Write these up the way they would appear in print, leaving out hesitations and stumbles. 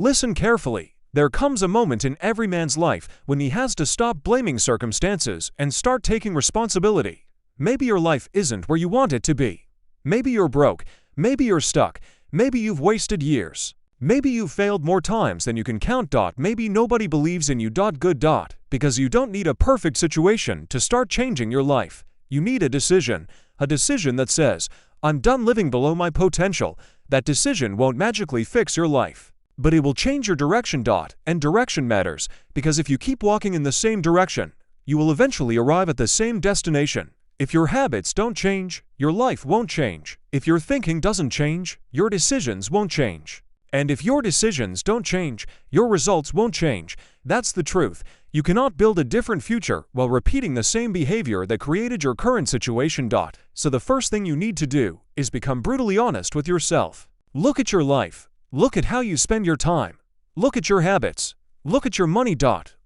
Listen carefully. There comes a moment in every man's life when he has to stop blaming circumstances and start taking responsibility. Maybe your life isn't where you want it to be. Maybe you're broke. Maybe you're stuck. Maybe you've wasted years. Maybe you've failed more times than you can count. Maybe nobody believes in you. Good. Because you don't need a perfect situation to start changing your life. You need a decision that says, I'm done living below my potential. That decision won't magically fix your life, but it will change your direction. And direction matters, because if you keep walking in the same direction, you will eventually arrive at the same destination. If your habits don't change, your life won't change. If your thinking doesn't change, your decisions won't change. And if your decisions don't change, your results won't change. That's the truth. You cannot build a different future while repeating the same behavior that created your current situation. So the first thing you need to do is become brutally honest with yourself. Look at your life. Look at how you spend your time. Look at your habits. Look at your money.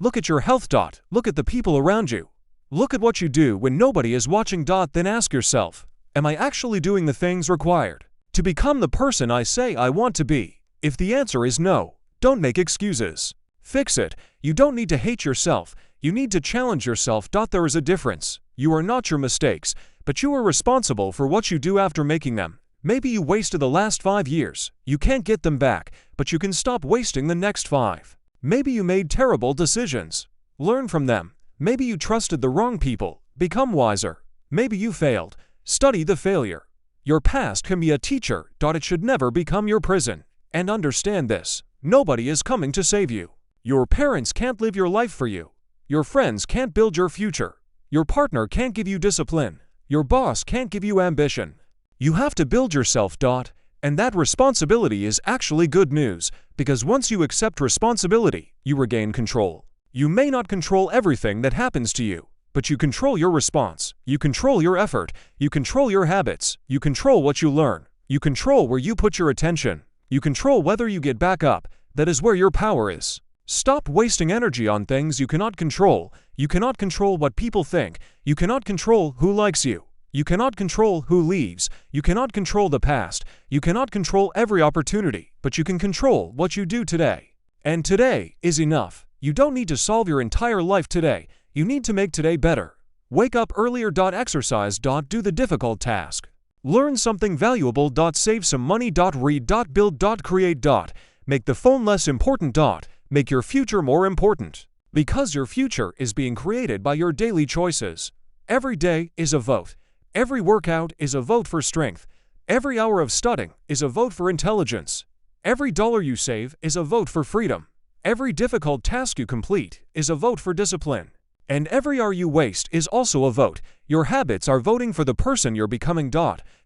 Look at your health. Look at the people around you. Look at what you do when nobody is watching. Then ask yourself, am I actually doing the things required to become the person I say I want to be? If the answer is no, don't make excuses. Fix it. You don't need to hate yourself. You need to challenge yourself. There is a difference. You are not your mistakes, but you are responsible for what you do after making them. Maybe you wasted the last 5 years. You can't get them back, but you can stop wasting the next 5. Maybe you made terrible decisions. Learn from them. Maybe you trusted the wrong people. Become wiser. Maybe you failed. Study the failure. Your past can be a teacher. It should never become your prison. And understand this. Nobody is coming to save you. Your parents can't live your life for you. Your friends can't build your future. Your partner can't give you discipline. Your boss can't give you ambition. You have to build yourself. And that responsibility is actually good news, because once you accept responsibility, you regain control. You may not control everything that happens to you, but you control your response. You control your effort. You control your habits. You control what you learn. You control where you put your attention. You control whether you get back up. That is where your power is. Stop wasting energy on things you cannot control. You cannot control what people think. You cannot control who likes you. You cannot control who leaves. You cannot control the past. You cannot control every opportunity, but you can control what you do today. And today is enough. You don't need to solve your entire life today. You need to make today better. Wake up earlier. Exercise. Do the difficult task. Learn something valuable. Save some money. Read. Build. Create. Make the phone less important. Make your future more important. Because your future is being created by your daily choices. Every day is a vote. Every workout is a vote for strength. Every hour of studying is a vote for intelligence. Every dollar you save is a vote for freedom. Every difficult task you complete is a vote for discipline. And every hour you waste is also a vote. Your habits are voting for the person you're becoming.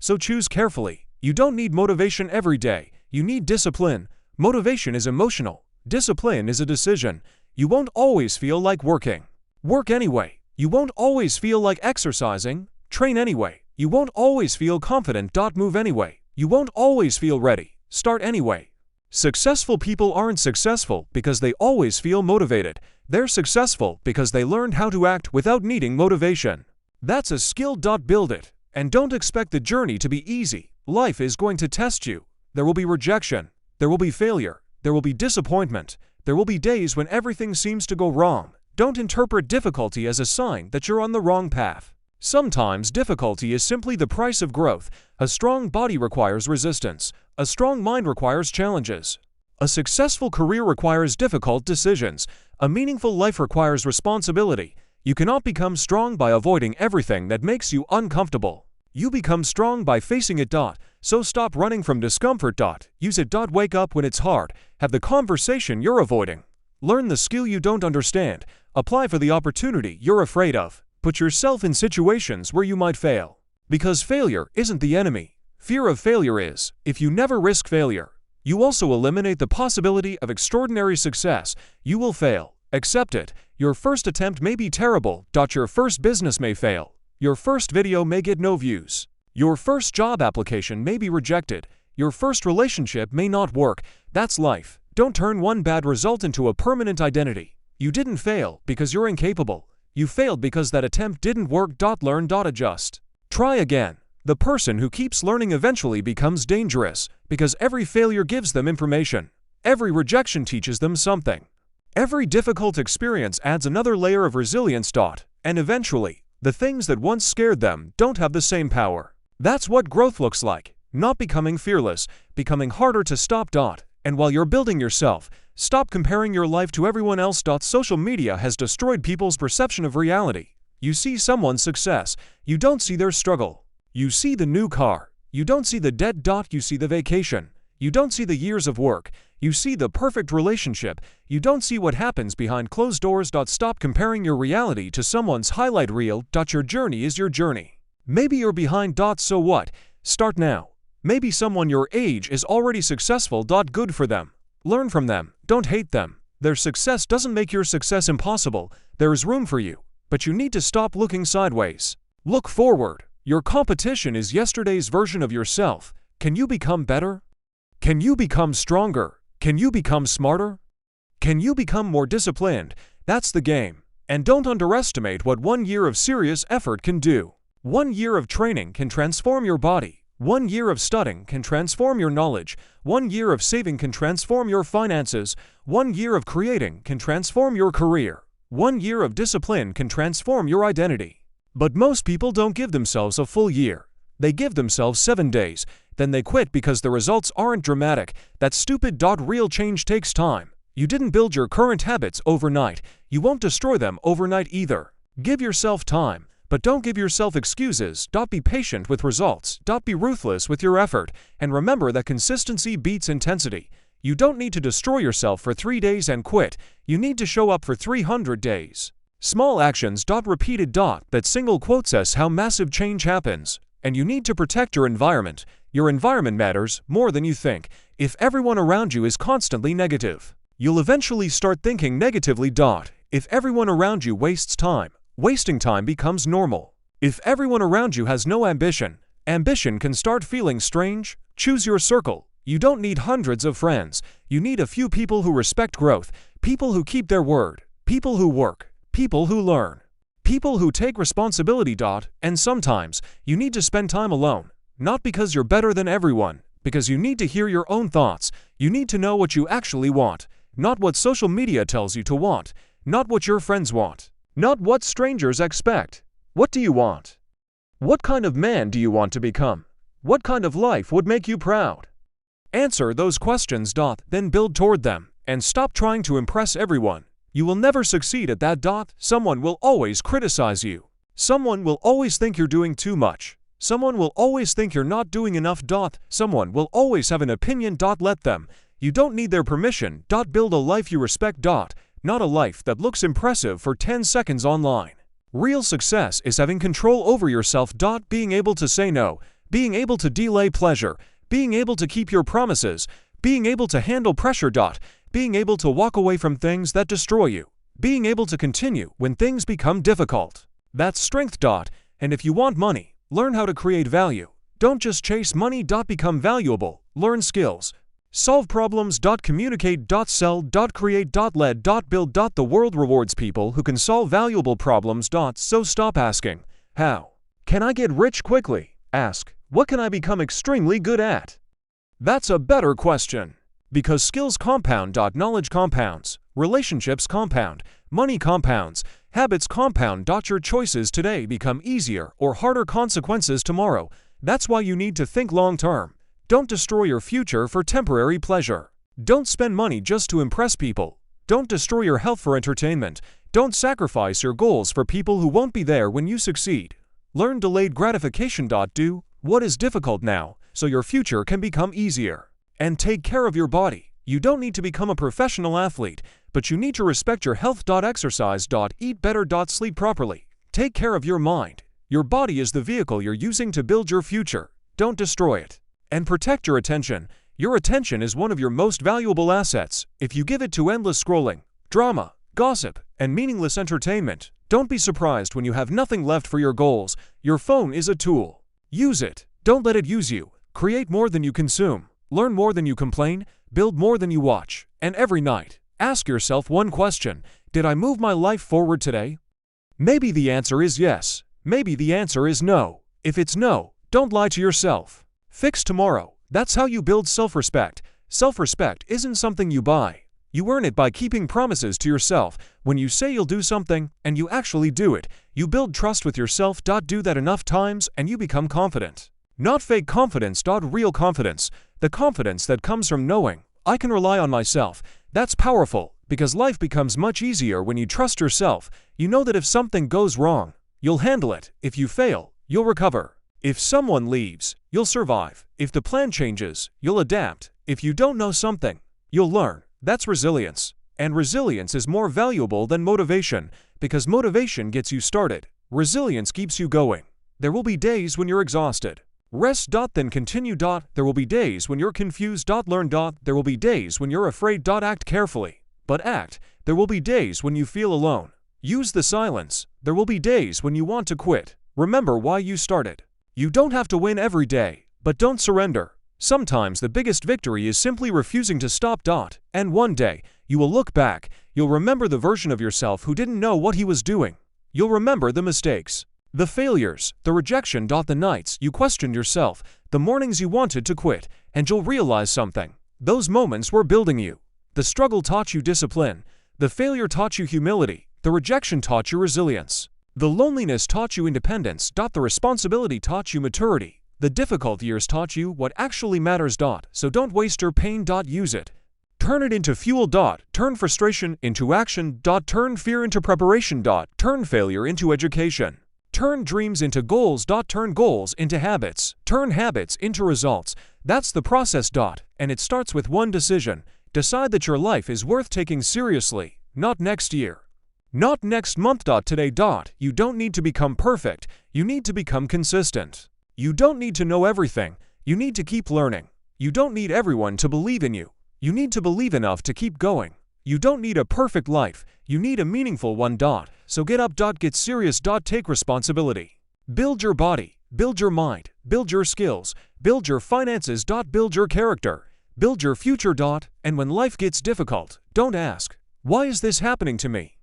So choose carefully. You don't need motivation every day. You need discipline. Motivation is emotional. Discipline is a decision. You won't always feel like working. Work anyway. You won't always feel like exercising. Train anyway. You won't always feel confident. Move anyway. You won't always feel ready. Start anyway. Successful people aren't successful because they always feel motivated. They're successful because they learned how to act without needing motivation. That's a skill. Build it. And don't expect the journey to be easy. Life is going to test you. There will be rejection. There will be failure. There will be disappointment. There will be days when everything seems to go wrong. Don't interpret difficulty as a sign that you're on the wrong path. Sometimes difficulty is simply the price of growth. A strong body requires resistance. A strong mind requires challenges. A successful career requires difficult decisions. A meaningful life requires responsibility. You cannot become strong by avoiding everything that makes you uncomfortable. You become strong by facing it. So stop running from discomfort. Use it. Wake up when it's hard. Have the conversation you're avoiding. Learn the skill you don't understand. Apply for the opportunity you're afraid of. Put yourself in situations where you might fail. Because failure isn't the enemy. Fear of failure is. If you never risk failure, you also eliminate the possibility of extraordinary success. You will fail. Accept it. Your first attempt may be terrible. Your first business may fail. Your first video may get no views. Your first job application may be rejected. Your first relationship may not work. That's life. Don't turn one bad result into a permanent identity. You didn't fail because you're incapable. You failed because that attempt didn't work. Learn. Adjust. Try again. The person who keeps learning eventually becomes dangerous because every failure gives them information. Every rejection teaches them something. Every difficult experience adds another layer of resilience. And eventually, the things that once scared them don't have the same power. That's what growth looks like. Not becoming fearless, becoming harder to stop. And while you're building yourself, stop comparing your life to everyone else. Social media has destroyed people's perception of reality. You see someone's success, you don't see their struggle. You see the new car, you don't see the debt. You see the vacation, you don't see the years of work. You see the perfect relationship, you don't see what happens behind closed doors. Stop comparing your reality to someone's highlight reel. Your journey is your journey. Maybe you're behind. So what? Start now. Maybe someone your age is already successful. Good for them. Learn from them, don't hate them. Their success doesn't make your success impossible. There is room for you, but you need to stop looking sideways. Look forward. Your competition is yesterday's version of yourself. Can you become better? Can you become stronger? Can you become smarter? Can you become more disciplined? That's the game. And don't underestimate what 1 year of serious effort can do. 1 year of training can transform your body. 1 year of studying can transform your knowledge. 1 year of saving can transform your finances. 1 year of creating can transform your career. 1 year of discipline can transform your identity. But most people don't give themselves a full year. They give themselves 7 days. Then they quit because the results aren't dramatic. That's stupid. Real change takes time. You didn't build your current habits overnight. You won't destroy them overnight either. Give yourself time, but don't give yourself excuses. Be patient with results. Be ruthless with your effort. And remember that consistency beats intensity. You don't need to destroy yourself for 3 days and quit. You need to show up for 300 days. Small actions. Repeated. That single quote says how massive change happens. And you need to protect your environment. Your environment matters more than you think. If everyone around you is constantly negative, you'll eventually start thinking negatively. If everyone around you wastes time, wasting time becomes normal. If everyone around you has no ambition, ambition can start feeling strange. Choose your circle. You don't need hundreds of friends. You need a few people who respect growth, people who keep their word, people who work, people who learn, people who take responsibility. And sometimes, you need to spend time alone. Not because you're better than everyone, because you need to hear your own thoughts. You need to know what you actually want, not what social media tells you to want, not what your friends want, not what strangers expect. What do you want? What kind of man do you want to become? What kind of life would make you proud? Answer those questions. Then build toward them, and stop trying to impress everyone. You will never succeed at that. Someone will always criticize you. Someone will always think you're doing too much. Someone will always think you're not doing enough. Someone will always have an opinion. Let them. You don't need their permission. Build a life you respect. Not a life that looks impressive for 10 seconds online. Real success is having control over yourself. Being able to say no, being able to delay pleasure, being able to keep your promises, being able to handle pressure. Being able to walk away from things that destroy you, being able to continue when things become difficult. That's strength. And if you want money, learn how to create value. Don't just chase money. Become valuable. Learn skills. Solve problems. Communicate. Sell. Create. Lead. Build. The world rewards people who can solve valuable problems. So stop asking, how can I get rich quickly? Ask, what can I become extremely good at? That's a better question. Because skills compound. Knowledge compounds. Relationships compound. Money compounds. Habits compound. Your choices today become easier or harder consequences tomorrow. That's why you need to think long term. Don't destroy your future for temporary pleasure. Don't spend money just to impress people. Don't destroy your health for entertainment. Don't sacrifice your goals for people who won't be there when you succeed. Learn delayed gratification. Do what is difficult now so your future can become easier. And take care of your body. You don't need to become a professional athlete, but you need to respect your health. Exercise. Eat better. Sleep properly. Take care of your mind. Your body is the vehicle you're using to build your future. Don't destroy it. And protect your attention. Your attention is one of your most valuable assets. If you give it to endless scrolling, drama, gossip, and meaningless entertainment, don't be surprised when you have nothing left for your goals. Your phone is a tool. Use it. Don't let it use you. Create more than you consume. Learn more than you complain, build more than you watch, and every night, ask yourself one question: did I move my life forward today? Maybe the answer is yes. Maybe the answer is no. If it's no, don't lie to yourself. Fix tomorrow. That's how you build self-respect. Self-respect isn't something you buy. You earn it by keeping promises to yourself. When you say you'll do something and you actually do it, you build trust with yourself. Do that enough times and you become confident. Not fake confidence. Real confidence. The confidence that comes from knowing, I can rely on myself. That's powerful, because life becomes much easier when you trust yourself. You know that if something goes wrong, you'll handle it. If you fail, you'll recover. If someone leaves, you'll survive. If the plan changes, you'll adapt. If you don't know something, you'll learn. That's resilience. And resilience is more valuable than motivation, because motivation gets you started. Resilience keeps you going. There will be days when you're exhausted. Rest. Then continue. There will be days when you're confused. Learn. There will be days when you're afraid. Act carefully. But act. There will be days when you feel alone. Use the silence. There will be days when you want to quit. Remember why you started. You don't have to win every day, but don't surrender. Sometimes the biggest victory is simply refusing to stop. And one day, you will look back. You'll remember the version of yourself who didn't know what he was doing. You'll remember the mistakes, the failures, the rejection. The nights you questioned yourself, the mornings you wanted to quit, and you'll realize something. Those moments were building you. The struggle taught you discipline. The failure taught you humility. The rejection taught you resilience. The loneliness taught you independence. The responsibility taught you maturity. The difficult years taught you what actually matters. So don't waste your pain. Use it. Turn it into fuel. Turn frustration into action. Turn fear into preparation. Turn failure into education. Turn dreams into goals. Turn goals into habits. Turn habits into results. That's the process. And it starts with one decision. Decide that your life is worth taking seriously. Not next year. Not next month. Today. You don't need to become perfect. You need to become consistent. You don't need to know everything. You need to keep learning. You don't need everyone to believe in you. You need to believe enough to keep going. You don't need a perfect life. You need a meaningful one. So get up. Get serious. Take responsibility. Build your body. Build your mind. Build your skills. Build your finances. Build your character. Build your future. And when life gets difficult, don't ask, why is this happening to me?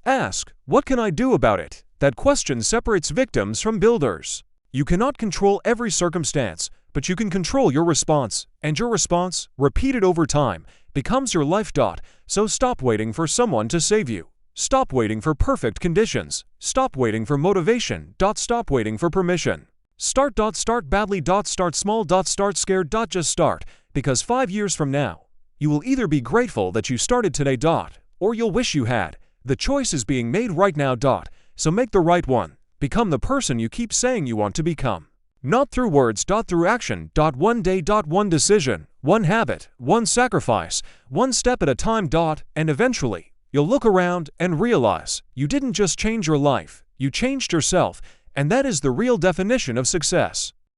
Ask, what can I do about it? That question separates victims from builders. You cannot control every circumstance, but you can control your response, and your response, repeated over time, becomes your life. So stop waiting for someone to save you. Stop waiting for perfect conditions. Stop waiting for motivation. Stop waiting for permission. Start. Start badly. Start small. Start scared. Just start, because 5 years from now, you will either be grateful that you started today. Or you'll wish you had. The choice is being made right now. So make the right one. Become the person you keep saying you want to become. Not through words. Through action. One day. One decision. One habit. One sacrifice. One step at a time. And eventually, you'll look around and realize you didn't just change your life, you changed yourself, and that is the real definition of success.